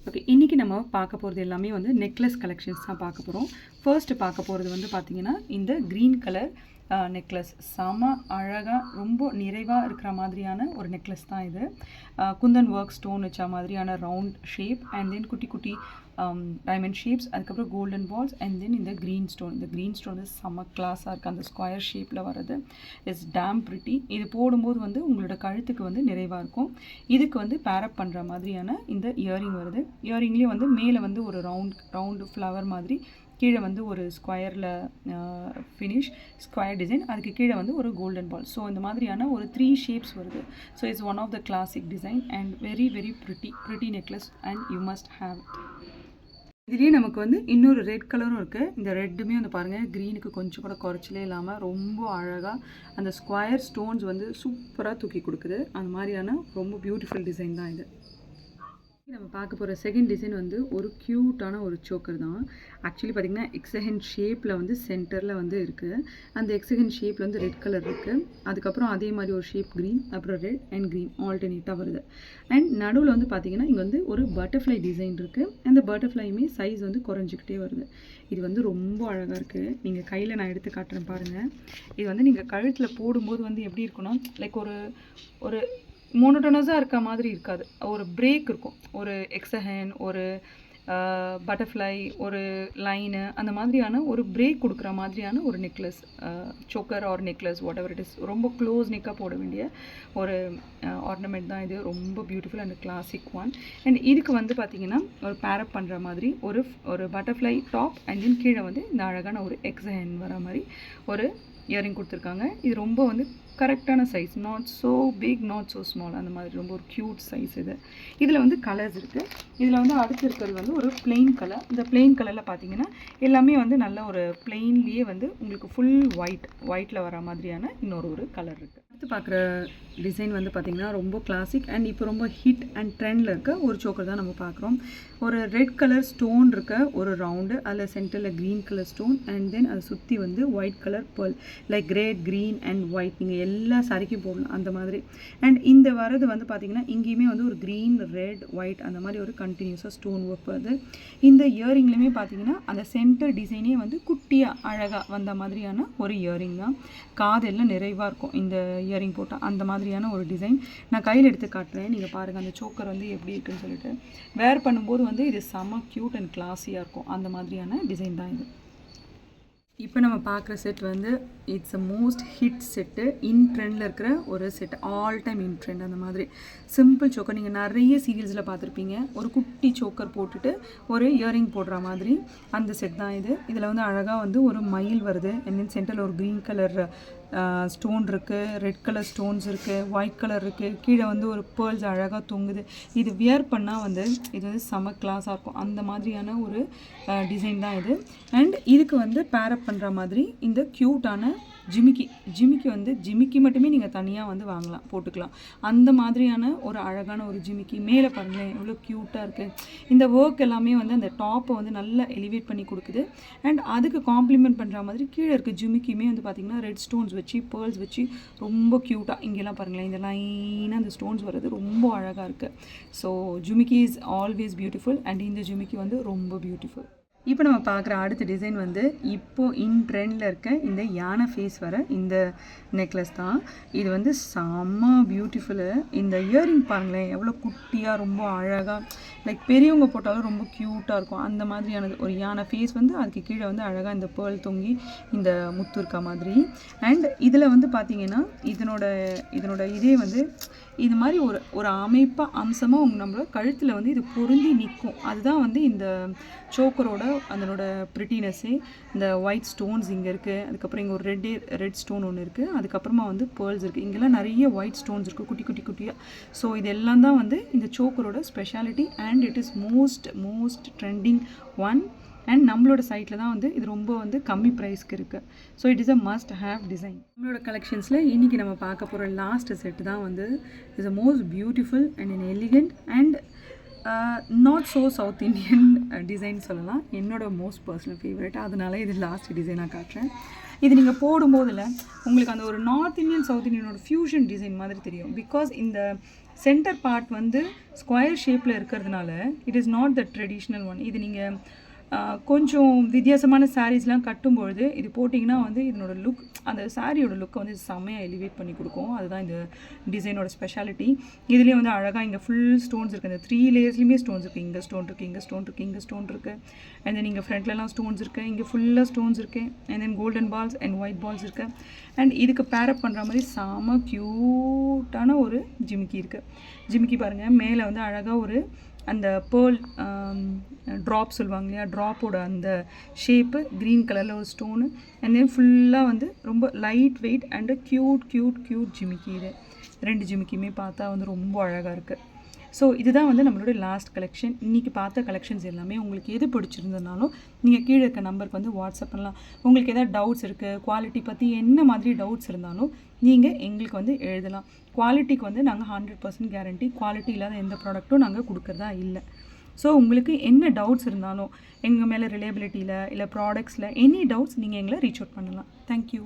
Okay, இன்றைக்கி நம்ம பார்க்க போகிறது எல்லாமே வந்து நெக்லஸ் கலெக்ஷன்ஸ் தான் பார்க்க போகிறோம். ஃபர்ஸ்ட்டு பார்க்க போகிறது வந்து பார்த்திங்கன்னா இந்த க்ரீன் கலர் நெக்லஸ். செம அழகாக ரொம்ப நிறைவாக இருக்கிற மாதிரியான ஒரு நெக்லஸ் தான் இது. குந்தன் ஒர்க் ஸ்டோன் வச்ச மாதிரியான ரவுண்ட் ஷேப் அண்ட் தென் குட்டி குட்டி டைமண்ட் ஷேப்ஸ், அதுக்கப்புறம் கோல்டன் பால்ஸ் அண்ட் தென் இந்த க்ரீன் ஸ்டோன். இந்த க்ரீன் ஸ்டோன் வந்து செம்ம கிளாஸாக இருக்குது. அந்த ஸ்கொயர் ஷேப்பில் வர்றது இட்ஸ் டேம் பிரிட்டி. இது போடும்போது வந்து உங்களோட கழுத்துக்கு வந்து நிறைவாக இருக்கும். இதுக்கு வந்து பேரப் பண்ணுற மாதிரியான இந்த இயரிங் வருது. இயரிங்லேயே வந்து மேலே வந்து ஒரு ரவுண்டு ஃப்ளவர் மாதிரி, கீழே வந்து ஒரு ஸ்கொயரில் ஃபினிஷ் ஸ்கொயர் டிசைன், அதுக்கு கீழே வந்து ஒரு கோல்டன் பால். ஸோ இந்த மாதிரியான ஒரு 3 ஷேப்ஸ் வருது. So it's one of the classic design and very very pretty necklace and you must have it. இதுலேயே நமக்கு வந்து இன்னொரு ரெட் கலரும் இருக்குது. இந்த ரெட்டுமே வந்து பாருங்கள், க்ரீனுக்கு கொஞ்சம் கூட குறைச்சலே இல்லாமல் ரொம்ப அழகாக அந்த ஸ்கொயர் ஸ்டோன்ஸ் வந்து சூப்பராக தூக்கி கொடுக்குது. அந்த மாதிரியான ரொம்ப பியூட்டிஃபுல் டிசைன் தான் இது. நம்ம பார்க்க போகிற செகண்ட் டிசைன் வந்து ஒரு க்யூட்டான ஒரு சோக்கர் தான். ஆக்சுவலி பார்த்திங்கன்னா எக்ஸஹென் ஷேப்பில் வந்து சென்டரில் வந்து இருக்குது. அந்த எக்ஸஹென் ஷேப்பில் வந்து ரெட் கலர் இருக்குது. அதுக்கப்புறம் அதே மாதிரி ஒரு ஷேப் க்ரீன், அப்புறம் ரெட் அண்ட் க்ரீன் ஆல்டர்னேட்டாக வருது. அண்ட் நடுவில் வந்து பார்த்திங்கன்னா இங்கே வந்து ஒரு பட்டர்ஃப்ளை டிசைன் இருக்குது. அந்த பட்டர்ஃப்ளையுமே சைஸ் வந்து குறைஞ்சிக்கிட்டே வருது. இது வந்து ரொம்ப அழகாக இருக்குது. நீங்கள் கையில் நான் எடுத்து காட்டுறேன் பாருங்கள். இது வந்து நீங்கள் கழுத்தில் போடும்போது வந்து எப்படி இருக்குன்னா, லைக் ஒரு மோனோட்டோனஸாக இருக்க மாதிரி இருக்காது. ஒரு பிரேக் இருக்கும். ஒரு எக்ஸஹென், ஒரு பட்டர்ஃப்ளை, ஒரு லைனு, அந்த மாதிரியான ஒரு பிரேக் கொடுக்குற மாதிரியான ஒரு necklace, choker or necklace whatever it is. ரொம்ப க்ளோஸ் நெக்காக போட வேண்டிய ஒரு ஆர்னமெண்ட் தான் இது. ரொம்ப beautiful and classic one. And இதுக்கு வந்து பார்த்திங்கன்னா ஒரு பேரப் பண்ணுற மாதிரி ஒரு பட்டர்ஃப்ளை டாப் அண்ட் தென் கீழே வந்து இந்த அழகான ஒரு எக்ஸஹென் வர மாதிரி ஒரு இயரிங் கொடுத்துருக்காங்க. இது ரொம்ப வந்து கரெக்டான size, not so big not so small, அந்த மாதிரி ரொம்ப ஒரு க்யூட் சைஸ் இது. இதில் வந்து கலர்ஸ் இருக்குது. இதில் வந்து அடுத்து இருக்கிறது வந்து ஒரு பிளெயின் கலர். இந்த பிளெயின் கலரில் பார்த்தீங்கன்னா எல்லாமே வந்து நல்ல ஒரு பிளெயின்லேயே வந்து உங்களுக்கு ஃபுல் ஒயிட்டில் வர மாதிரியான ஒரு கலர் இருக்குது. அடுத்து பார்க்குற டிசைன் வந்து பார்த்திங்கன்னா ரொம்ப கிளாசிக் அண்ட் இப்போ ரொம்ப ஹிட் அண்ட் ட்ரெண்டில் இருக்க ஒரு சோக்கர் தான் நம்ம பார்க்குறோம். ஒரு ரெட் கலர் ஸ்டோன் இருக்க ஒரு ரவுண்டு, அதில் சென்டரில் green colour stone and then அதை சுற்றி வந்து white colour pearl, like red green and white. நீங்கள் எல்லா சாரிக்கும் போடலாம் அந்த மாதிரி. அண்ட் இந்த வரது வந்து பார்த்திங்கன்னா இங்கேயுமே வந்து ஒரு க்ரீன் ரெட் ஒயிட் அந்த மாதிரி ஒரு கண்டினியூஸாக ஸ்டோன் ஒர்க் வருது. இந்த இயரிங்லையுமே பார்த்திங்கன்னா அந்த சென்டர் டிசைனே வந்து குட்டியாக அழகாக வந்த மாதிரியான ஒரு இயரிங் தான். காதெல்லாம் நிறைவாக இருக்கும் இந்த இயரிங் போட்டால். அந்த மாதிரியான ஒரு டிசைன் நான் கையில் எடுத்து காட்டுறேன். நீங்கள் பாருங்கள் அந்த சோக்கர் வந்து எப்படி இருக்குன்னு சொல்லிட்டு. வேர் பண்ணும்போது வந்து இது செம்ம க்யூட் அண்ட் கிளாஸியாக இருக்கும். அந்த மாதிரியான டிசைன் தான் இது. இப்போ நம்ம பார்க்குற செட் வந்து it's a most hit set. In ட்ரெண்டில் இருக்கிற ஒரு set, all time in trend. அந்த மாதிரி சிம்பிள் சோக்கர் நீங்கள் நிறைய சீரியல்ஸில் பார்த்துருப்பீங்க. ஒரு குட்டி சோக்கர் போட்டுட்டு ஒரு இயரிங் போடுற மாதிரி அந்த செட் தான் இது. இதில் வந்து அழகாக வந்து ஒரு மயில் வருது. அண்ட் தென் சென்டரில் ஒரு க்ரீன் கலர் ஸ்டோன் இருக்குது, ரெட் கலர் ஸ்டோன்ஸ் இருக்குது, ஒயிட் கலர் இருக்குது, கீழே வந்து ஒரு பேர்ல்ஸ் அழகாக தொங்குது. இது வியர் பண்ணால் வந்து இது வந்து செம கிளாஸாக இருக்கும். அந்த மாதிரியான ஒரு டிசைன் தான் இது. அண்ட் இதுக்கு வந்து பேரப் பண்ணுற மாதிரி இந்த க்யூட்டான ஜிமிக்கி வந்து ஜிமிக்கி மட்டுமே நீங்கள் தனியாக வந்து வாங்கலாம், போட்டுக்கலாம். அந்த மாதிரியான ஒரு அழகான ஒரு ஜிமிக்கி. மேலே பாருங்களேன் எவ்வளோ க்யூட்டாக இருக்குது. இந்த ஒர்க் எல்லாமே வந்து அந்த டாப்பை வந்து நல்லா எலிவேட் பண்ணி கொடுக்குது. அண்ட் அதுக்கு காம்ப்ளிமெண்ட் பண்ணுற மாதிரி கீழே இருக்க ஜிமிக்கியுமே வந்து பார்த்திங்கன்னா ரெட் ஸ்டோன்ஸ் வச்சு பேர்ல்ஸ் வச்சு ரொம்ப க்யூட்டாக. இங்கெல்லாம் பாருங்களேன் இந்த லைனாக அந்த ஸ்டோன்ஸ் வர்றது ரொம்ப அழகாக இருக்குது. ஸோ ஜிமிக்கி இஸ் ஆல்வேஸ் பியூட்டிஃபுல் அண்ட் இந்த ஜிமிக்கி வந்து ரொம்ப பியூட்டிஃபுல். இப்போ நம்ம பார்க்குற அடுத்த டிசைன் வந்து இப்போது இன் ட்ரெண்டில் இருக்க இந்த யானை ஃபேஸ் வர இந்த நெக்லஸ் தான். இது வந்து செம்ம பியூட்டிஃபுல்லு. இந்த இயரிங் பாருங்களேன் எவ்வளோ குட்டியாக ரொம்ப அழகாக, லைக் பெரியவங்க போட்டாலும் ரொம்ப க்யூட்டாக இருக்கும். அந்த மாதிரியானது ஒரு யானை ஃபேஸ் வந்து அதுக்கு கீழே வந்து அழகாக இந்த பேர்ல் தொங்கி இந்த முத்து இருக்க மாதிரி. அண்ட் இதில் வந்து பார்த்திங்கன்னா இதனோட இதே வந்து இது மாதிரி ஒரு அம்சமாக நம்மளோட கழுத்தில் வந்து இது பொருந்தி நிற்கும். அதுதான் வந்து இந்த சோக்கரோட அதனோட ப்ரிட்டினஸ்ஸே. இந்த ஒயிட் ஸ்டோன்ஸ் இங்கே இருக்குது. அதுக்கப்புறம் இங்கே ஒரு ரெட் ஸ்டோன் ஒன்று இருக்குது. அதுக்கப்புறமா வந்து பேர்ல்ஸ் இருக்குது. இங்கெல்லாம் நிறைய ஒயிட் ஸ்டோன்ஸ் இருக்குது குட்டியாக. ஸோ இதெல்லாம் தான் வந்து இந்த சோக்கரோட speciality and it is most trending one. And நம்மளோட சைட்டில் தான் வந்து இது ரொம்ப வந்து கம்மி ப்ரைஸ்க்கு இருக்குது. So it is a must have design. நம்மளோட கலெக்ஷன்ஸில் இன்றைக்கி நம்ம பார்க்க போகிற லாஸ்ட் செட்டு தான் வந்து is a most beautiful and an elegant and not so south Indian design சொல்லலாம். என்னோட மோஸ்ட் பர்சனல் ஃபேவரட். அதனால இது லாஸ்ட் டிசைனாக காட்டுறேன். இது நீங்கள் போடும்போதில் உங்களுக்கு அந்த ஒரு நார்த் இந்தியன் சவுத் இந்தியனோட ஃப்யூஷன் டிசைன் மாதிரி தெரியும். பிகாஸ் இந்த சென்டர் பார்ட் வந்து ஸ்கொயர் ஷேப்பில் இருக்கிறதுனால it is not the traditional one. இது நீங்கள் கொஞ்சம் வித்தியாசமான சாரீஸ்லாம் கட்டும்பொழுது இது போட்டிங்கன்னா வந்து இதனோட லுக், அந்த சாரியோட லுக்கை வந்து செம்மையாக எலிவேட் பண்ணி கொடுக்கும். அதுதான் இந்த டிசைனோட ஸ்பெஷாலிட்டி. இதுலேயே வந்து அழகாக இங்கே ஃபுல் ஸ்டோன்ஸ் இருக்குது. இந்த 3 லேயர்ஸ்லையுமே ஸ்டோன்ஸ் இருக்குது. இங்கே ஸ்டோன் இருக்குது, இங்கே ஸ்டோன் இருக்குது, இங்கே ஸ்டோன் இருக்குது. அண்ட் தென் இங்கே ஃப்ரண்ட்லலாம் ஸ்டோன்ஸ் இருக்குது, இங்கே ஃபுல்லாக ஸ்டோன்ஸ் இருக்குது. And then golden balls and white balls இருக்குது. அண்ட் இதுக்கு பேரப் பண்ணுற மாதிரி செம க்யூட்டான ஒரு ஜிமிக்கி இருக்குது. ஜிமிக்கி பாருங்கள், மேலே வந்து அழகாக ஒரு அந்த பேர்ல் ட்ராப் சொல்லுவாங்க இல்லையா, ட்ராப்போட அந்த ஷேப்பு க்ரீன் கலரில் ஒரு ஸ்டோனு. அண்ட் தென் ஃபுல்லாக வந்து ரொம்ப லைட் வெயிட் அண்டு க்யூட் ஜிமிக்கி. இது 2 ஜிமிக்கியுமே பார்த்தா வந்து ரொம்ப அழகாக இருக்குது. ஸோ இதுதான் வந்து நம்மளோட லாஸ்ட் கலெக்ஷன். இன்றைக்கி பார்த்த கலெக்ஷன்ஸ் எல்லாமே உங்களுக்கு எது பிடிச்சிருந்ததுனாலும் நீங்கள் கீழே இருக்க நம்பருக்கு வந்து வாட்ஸ்அப் பண்ணலாம். உங்களுக்கு எதாவது டவுட்ஸ் இருக்குது, குவாலிட்டி பற்றி என்ன மாதிரி டவுட்ஸ் இருந்தாலும் நீங்கள் எங்களுக்கு வந்து எழுதலாம். குவாலிட்டிக்கு வந்து நாங்கள் 100% கேரண்டி. குவாலிட்டி இல்லாத எந்த ப்ராடக்ட்டும் நாங்கள் கொடுக்குறதா இல்லை. ஸோ உங்களுக்கு என்ன டவுட்ஸ் இருந்தாலும் எங்கள் மேலே ரிலையபிலிட்டியில் இல்லை ப்ராடக்ட்ஸில் எனி டவுட்ஸ் நீங்கள் எங்களை ரீச் அவுட் பண்ணலாம். தேங்க்யூ.